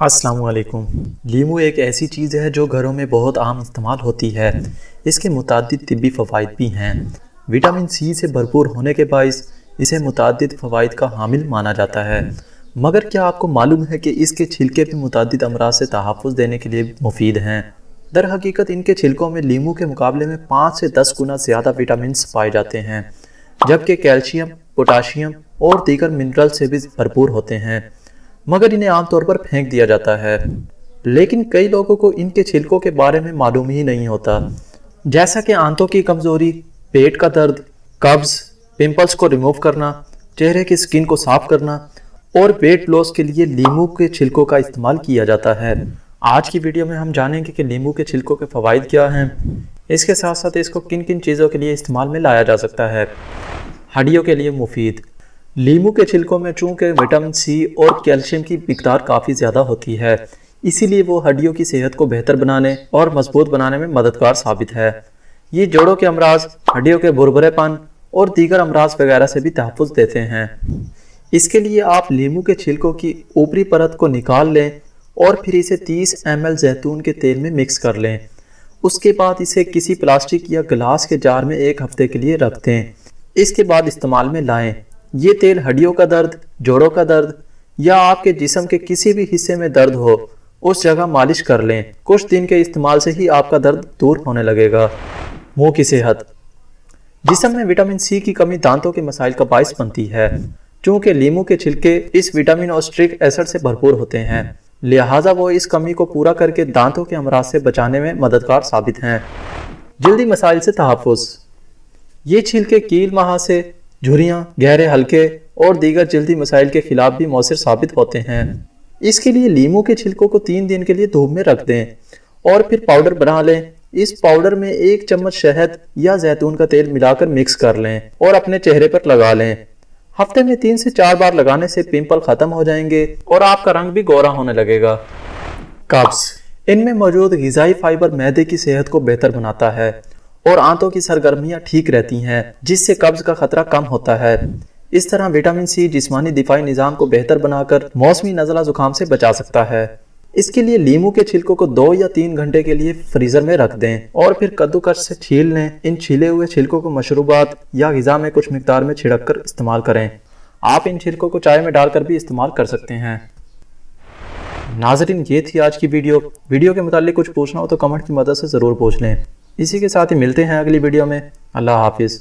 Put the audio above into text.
अस्सलाम वालेकुम। लीमू एक ऐसी चीज़ है जो घरों में बहुत आम इस्तेमाल होती है। इसके मुताद्दिद तिब्बी फ़वाइद भी हैं। विटामिन सी से भरपूर होने के बाइस इसे मुताद्दिद फ़वाइद का हामिल माना जाता है। मगर क्या आपको मालूम है कि इसके छिलके भी मुताद्दिद अमराज से तहफ़्फ़ुज़ देने के लिए मुफीद हैं। दर हकीकत इनके छिलकों में लीमू के मुकाबले में 5 से 10 गुना ज़्यादा विटामिन्स पाए जाते हैं, जबकि कैल्शियम, पोटाशियम और दीगर मिनरल से भी भरपूर होते हैं। मगर इन्हें आमतौर पर फेंक दिया जाता है। लेकिन कई लोगों को इनके छिलकों के बारे में मालूम ही नहीं होता, जैसा कि आंतों की कमज़ोरी, पेट का दर्द, कब्ज़, पिंपल्स को रिमूव करना, चेहरे की स्किन को साफ करना और वेट लॉस के लिए लीमू के छिलकों का इस्तेमाल किया जाता है। आज की वीडियो में हम जानेंगे कि लीमू के छिलकों के फ़वाइद क्या हैं, इसके साथ साथ इसको किन किन चीज़ों के लिए इस्तेमाल में लाया जा सकता है। हड्डियों के लिए मुफीद। लीमू के छिलकों में चूँकि विटामिन सी और कैल्शियम की मिकदार काफ़ी ज़्यादा होती है, इसीलिए वो हड्डियों की सेहत को बेहतर बनाने और मजबूत बनाने में मददगार साबित है। ये जोड़ों के अमराज, हड्डियों के भुरभुरेपन और दीगर अमराज वगैरह से भी तहफ़्फ़ुज़ देते हैं। इसके लिए आप लीमू के छिलकों की ऊपरी परत को निकाल लें और फिर इसे 30 ml जैतून के तेल में मिक्स कर लें। उसके बाद इसे किसी प्लास्टिक या गिलास के जार में 1 हफ्ते के लिए रख दें। इसके बाद इस्तेमाल में लाएं। ये तेल हड्डियों का दर्द, जोड़ों का दर्द या आपके जिस्म के किसी भी हिस्से में दर्द हो उस जगह मालिश कर लें। कुछ दिन के इस्तेमाल से ही आपका दर्द दूर होने लगेगा। मुंह की सेहत। जिस्म में विटामिन सी की कमी दांतों के मसाइल का बाइस बनती है। चूँकि लीमू के छिलके इस विटामिन और स्ट्रिक एसिड से भरपूर होते हैं, लिहाजा वो इस कमी को पूरा करके दांतों के अमराज से बचाने में मददगार साबित हैं। जल्दी मसाइल से तहफ़्फ़ुज़। ये छिलके कील महासे, झुर्रियाँ, गहरे हल्के और दीगर जल्दी मसाइल के खिलाफ भी मौसर साबित होते हैं। इसके लिए लीमू के छिलकों को 3 दिन के लिए धूप में रख दें और फिर पाउडर बना लें। इस पाउडर में 1 चम्मच शहद या जैतून का तेल मिलाकर मिक्स कर लें और अपने चेहरे पर लगा लें। हफ्ते में 3 से 4 बार लगाने से पिंपल खत्म हो जाएंगे और आपका रंग भी गोरा होने लगेगा। कब्ज़। इनमें मौजूद ग़िज़ाई फाइबर मैदे की सेहत को बेहतर बनाता है और आंतों की सरगर्मियां ठीक रहती हैं, जिससे कब्ज़ का खतरा कम होता है। इस तरह विटामिन सी जिस्मानी दिफाई निज़ाम को बेहतर बनाकर मौसमी नज़ला जुकाम से बचा सकता है। इसके लिए लीमू के छिलकों को 2 या 3 घंटे के लिए फ्रीजर में रख दें और फिर कद्दूकस से छील लें। इन छीले हुए छिलकों को मशरूबात या ग़िज़ा में कुछ मिकदार में छिड़क कर इस्तेमाल करें। आप इन छिलकों को चाय में डालकर भी इस्तेमाल कर सकते हैं। नाज़रीन, ये थी आज की वीडियो के मुताल्लिक कुछ पूछना हो तो कमेंट की मदद से ज़रूर पूछ लें। इसी के साथ ही मिलते हैं अगली वीडियो में। अल्लाह हाफिज़।